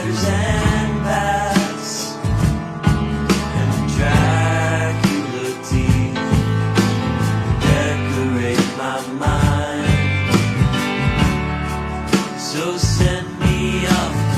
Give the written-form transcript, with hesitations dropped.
colors and paths, and Dracula teeth decorate my mind. So send me off